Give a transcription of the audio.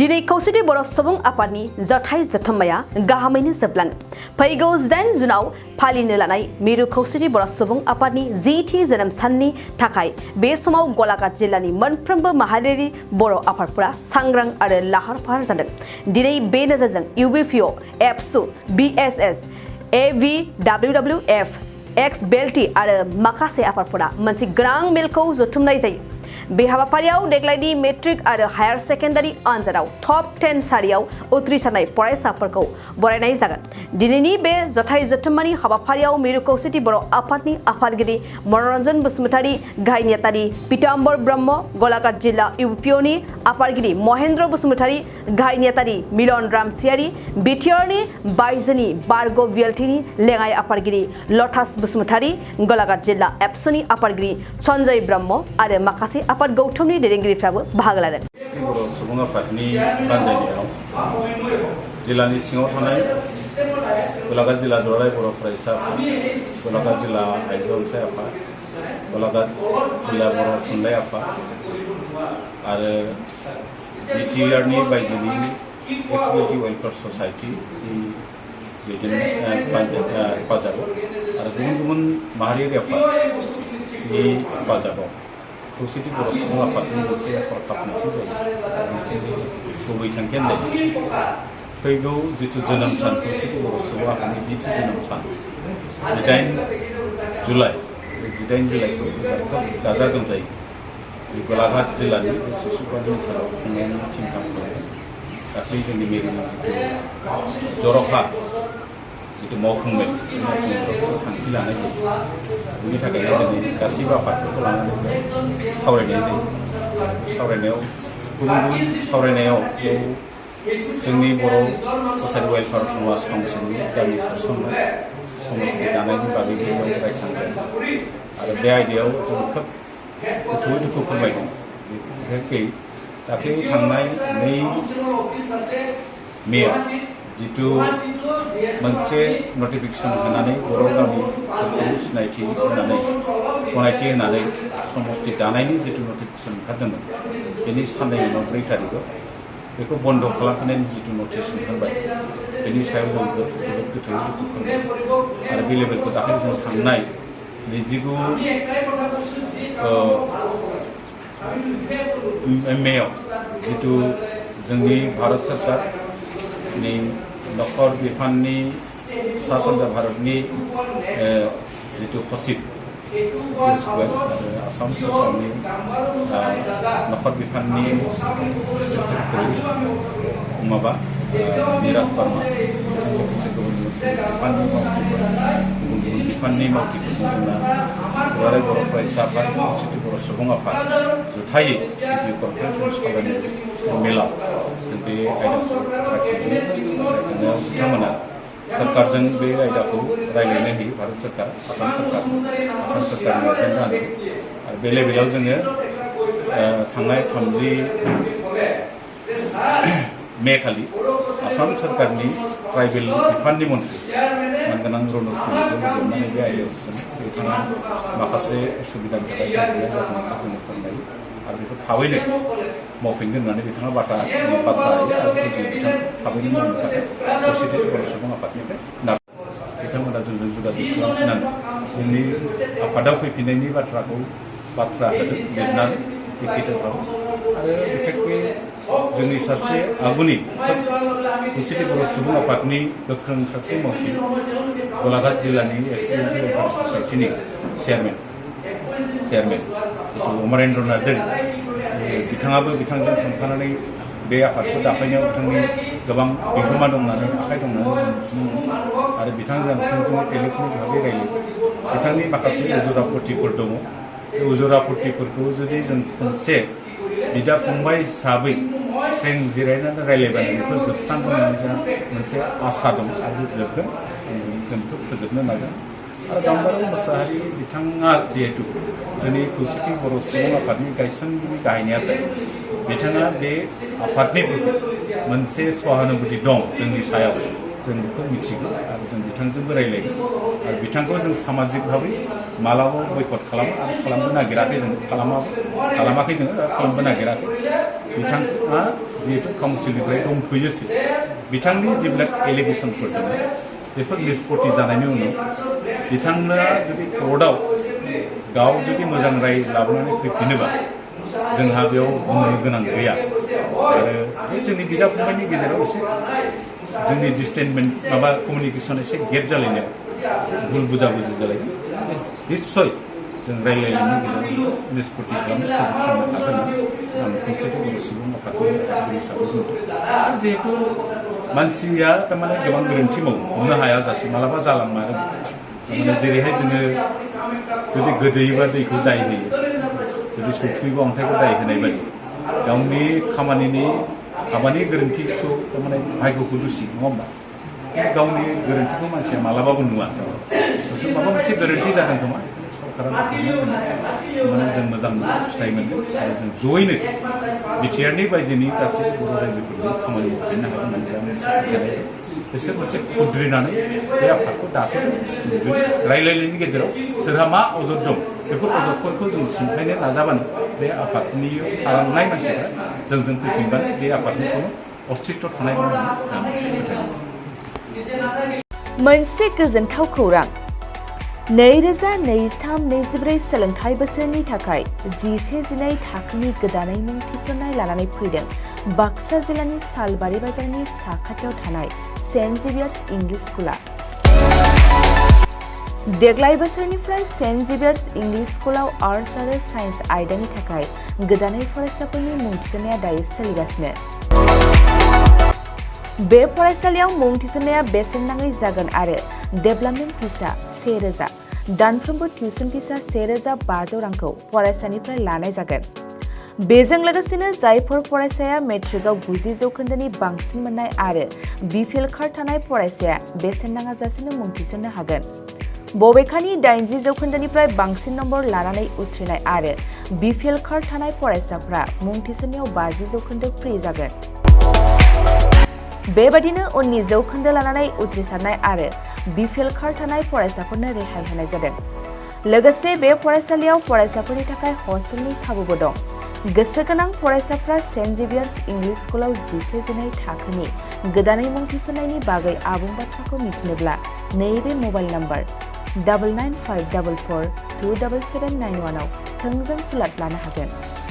दिनै खौसेथि बर' सुबुं आफादनि जथाय जथुम्माया गाहामैनो जोबलाङो। फैगौ 8 जुनाव फालिनो लानाय मिरु खौसेथि बर' सुबुं आफादनि 10थि जोनोम साननि थाखाय बे समाव गलाघाट जिल्लानि मोनफ्रोमबो माहारियारि बर' आफादफोरा सांग्रां आरो लाहार फाहार जादों। दिनै बे नोजोरजों Ubpo, Absu, BSS, Abwwf, Ex-Blt आरो माखासे आफादफोरा मोनसे गोनां मेलखौ जथुमनाय जायो। बे हाबाफारियाव देग्लायनि मेट्रिक आरो हायार सेकेन्डारि आनजादाव टप 10 सारियाव उथ्रिसारनाय फरायसाफोरखौ बरायनाय जागोन। दिनैनि बे जथाय जथुम्मानि हाबाफारियाव मिरु खौसेथि बर' आफादनि आफादगिरि मनरन्जन बसुमतारी, गाहाय नेतारि पीताम्बर ब्रह्म, गलाघाट जिल्ला Ubpoनि आफादगिरि महेन्द्र बसुमतारी, गाहाय नेतारि मिलन रामसियारि, बिटिआरनि बायजोनि Ex-Bltनि लेङाइ आफादगिरि लथास बसुमतारी, गलाघाट जिल्ला Absuनि आफादगिरि सन्जय ब्रह्म आरो माखासे आफाद गौथुमनि दैदेनगिरिफ्राबो बाहागो लादों। बर' सुबुं आफादनि बानजायनायाव जिल्लानि सिङाव थानाय गलाघाट जिल्ला दुलाराय बर' फरायसा आफाद, गलाघाट जिल्ला आइजो अनसाय आफाद, गलाघाट जिल्ला बर' थुनलाइ आफाद आरो बिटिआरनि बायजोनि Ex-Blt वेलफेयार ससाइटि हेफाजाबाव आरो गुबुन गुबुन माहारियारि आफादनि हेफाजाबाव खौसेथि बर' सुबुं आफादनि मोनसे हरखाब मिथिं जायो। गुबै थांखियानो जाहैबाय फैगौ जिथु जोनोम सान खौसेथि बर' सुबुं आफादनि 10थि जोनोम सान 18 जुलाइ जुलाइखौ गाजा गोमजायै गलाघाट जिल्लानि सिसुपानि ओनसोलाव खुंनायनि थिम खालामदों। दाख्लै जोंनि मेरुनि जिथु जर'खा जिथु मावफुं मेल थांखि लानाय जायो। बेनि थाखायनो दिनै गासैबो आफादफोरखौ लानानै सावरायनाय जायो। सावरायनायाव जोंनि बर' कसारि वेलफेयार समाज काउन्सिलनि गामि सोसननाय समस्ति दानायनि बागै बेयाव रायखांदों आरो बे आयदायाव जों खोब गोथौयै दुखु फोरमायदों। बिखेखै दाख्लै थांनाय 2 मेआव जिथु मोनसे नटिफिकेसन होनानै बर' गामिफोरखौ सिनायथि होनानै गनायथि होनानै समस्ति दानायनि जिथु नटिफिकेसन ओंखारदोंमोन बेनि साननै उनाव 4 थारिखआव बेखौ बन्द' खालामफिननायनि जिथु नटिस ओंखारबाय बेनि सायाव जों गोथौयै दुखु फोरमायदों आरो बे लेभेलखौ दाख्लै जों थांनाय 29 मेआव जिथु जोंनि भारत सरकारनि नखर बिफाननि सा सानजा भारतनि जिथु सचिब आसाम सरकारनि नखर बिफाननि सेक्रेटारि निराज बार्मा लोगोसे गुबुन बिफाननि मावथिफोरजों जोंना दुलाराय बर' फरायसा आफाद, खौसेथि बर' सुबुं आफाद जथायै जिथु कनफारेन्सनि सावरायनाय मेलाव जों बे आयदाखौ रायखांनायाव बिथांमोना सरकारजों बे आयदाखौ रायज्लायनो होयो। भारत सरकार, आसाम सरकारनि एजेन्डा होनो आरो बे लेभेलाव जोङो थांनाय 30 मे खालि आसाम सरकारनि ट्राइबेल बिफाननि मन्थ्रि मानगोनां रनज पेगुखौ लिंनानै बे आयदाजों बिथाङा माखासे उसुबिदानि थाखाय दोनथ'नाय जादोंमोन जोङो फोरमायो आरो बेखौ थाबैनो मावफिनगोन होननानै बिथाङा बाथ्रा होयो आरो बेखौ जों बिथां थाबैनो मावनो थाखाय खौसेथि बर' सुबुं आफादनिफ्राय बिथांमोना जोंजों जगाजग खालामफिननानै जोंनि आफादाव फैफिननायनि बाथ्रा होदों लिरनानै लिखितभाव आरो बिखेखकै जोंनि सासे आगुनि खौसेथि बर' सुबुं आफादनि गोख्रों सासे मावथि गलाघाट जिल्लानि Ex-Blt वेलफेयार ससाइटिनि चेयारमेन जिथु अमरेन्द्र नार्जारि बिथाङाबो बिथांजों थांफानानै बे आफादखौ दाफायनायाव बिथांनि गोबां बिहोमा दं होननानै आखाइ दं होननानै जों मिथिनो मोनो आरो बिथांजों टेलिफनिक भाबै रायलायो। बिथांनि माखासे उजुर आपत्तिफोर दङ। बे उजुर आपत्तिफोरखौ जुदि जों खनसे बिदा फंबाय हिसाबै जों जिरायनानै रायलायबानो बेखौ जोबस्रांगोन होननानै जोंहा मोनसे आसा दं आरो जोबगोन जों बेखौ फोजोबनो नाजागोन। आरो गाम्बाराव मोसाहारि बिथाङा जिहेतु जोंनि खौसेथि बर' सुबुं आफादनि गायसनगिरि गाहाय नेहाथारि बिथाङा बे आफादनि मोनसे सहानुभूति दं जोंनि सायाव जों बेखौ मिथिगौ आरो जों बिथांजोंबो रायलायगोन आरो बिथांखौ जों सामाजिक भाबै मालाबाबो बयकट खालामो आरो खालामनो नागिराखै जों खालामाखै जोङो खालामनो नागिराखै बिथाङा जिहेतु काउन्सिलनिफ्राय दंथ'योसै बिथांनि जेब्ला एलिगेसनफोर दङ बेफोर निष्पत्ति जानायनि उनाव बिथांनो जुदि कर्टआव गाव जुदि मोजां राय लाबोनानै फैफिनोबा जोंहा बेयाव बुंनो गोनां गैया आरो बे जोंनि बिदा फंबायनि गेजेराव एसे जोंनि डिस्टेन्समेन्ट माबा कमिउनिकेसन एसे गेप जालायनाय एसे भुल बुजाबुजि जालायदों निस्सय जों रायलायनायनि गेजेराव निष्पत्ति खालामनो फोजोबस्रांनो हागोन जों खौसेथि बर' सुबुं आफादनि हिसाबै बुंदों आरो जिहेतु मानसिया थारमाने गोबां गोरोन्थि मावो हमनो हाया जासे मालाबा जालांमारो थारमाने जेरैहाय जोङो जुदि गोदोयोबा दैखौ दाय होयो जुदि सौथुयोबा अन्थाइखौ दाय होनाय बायदि गावनि खामानिनि हाबानि गोरोन्थिखौ थारमाने भाग्यखौ दुसि नङा होमबा गावनि गोरोन्थिखौ मानसिया मालाबाबो नुवा माबा मोनसे गोरोन्थि जादों खोमा सरकारा माने जों मोजां मोनसे फिथाइ मोनदों आरो जों जयैनो बिटिआरनि बायजोनि गासैबो बर' रायजोफोरनि खामानि मावफैनो हागोन होननानै फोथायनाय बिसोर मोनसे खुद्रिनानै बे आफादखौ दाफैदों जुदि रायलायनायनि गेजेराव सोरहा मा अजद दं बेफोर अजदफोरखौ जों सुंथायनो नाजाबानो बे आफादनि थालांनाय मानसिफ्रा जोंजों फैफिनबानो बे आफादनि खुनु अस्तित्व थानाय नङा होननानै जों मोनसे फोथायनाय। मोनसे गोजोनथाव खौरां 2023-24 सोलोंथाइ बोसोरनि थाखाय 11-12 थाखोनि गोदानै मुं थिसननाय लानानै फैदों बाक्सा जिल्लानि सालबारि बाजारनि साखाथियाव थानाय सेन्ट जेभियार्स इंलिश स्कुला। देग्लाय बोसोरनिफ्राय सेन्ट जेभियार्स इंलिश स्कुलाव आर्ट्स आरो साइन्स आयदानि थाखाय गोदानै फरायसाफोरनि मुं थिसननाया दायो सोलिगासिनो। बे फरायसालियाव मुं थिसननाया बेसेन नाङै जागोन आरो डेभेलपमेन्ट फिसा 1000, दानफ्रोमबो टिउसन फिसा 1500 रांखौ फरायसानिफ्राय लानाय जागोन। बेजों लोगोसेनो जायफोर फरायसाया मेट्रिकआव 90 जौखोन्दोनि बांसिन मोननाय आरो बिपिएल कार्ड थानाय फरायसाया बेसेन नाङाजासेनो मुं थिसननो हागोन। बबेखानि 80 जौखोन्दोनिफ्राय बांसिन नम्बर लानानै उथ्रिनाय आरो बिपिएल कार्ड थानाय फरायसाफ्रा मुं थिसननायाव 50 जौखोन्दो फ्रि जागोन। बेबादिनो उननि जौखोन्दो लानानै उथ्रिसारनाय आरो बिपिएल कार्ड थानाय फरायसाफोरनो रेहाय होनाय जादों। लोगोसे बे फरायसालियाव फरायसाफोरनि थाखाय हस्टेलनि खाबुबो दं। गोसो गोनां फरायसाफ्रा सेन्ट जेभियार्स इंलिश स्कुलाव 11-12 थाखोनि गोदानै मुं थिसननायनि बागै आबुं बाथ्राखौ मिथिनोब्ला नैबे मबाइल नम्बर 9954427791 आव थोंजों सुलाद लानो हागोन।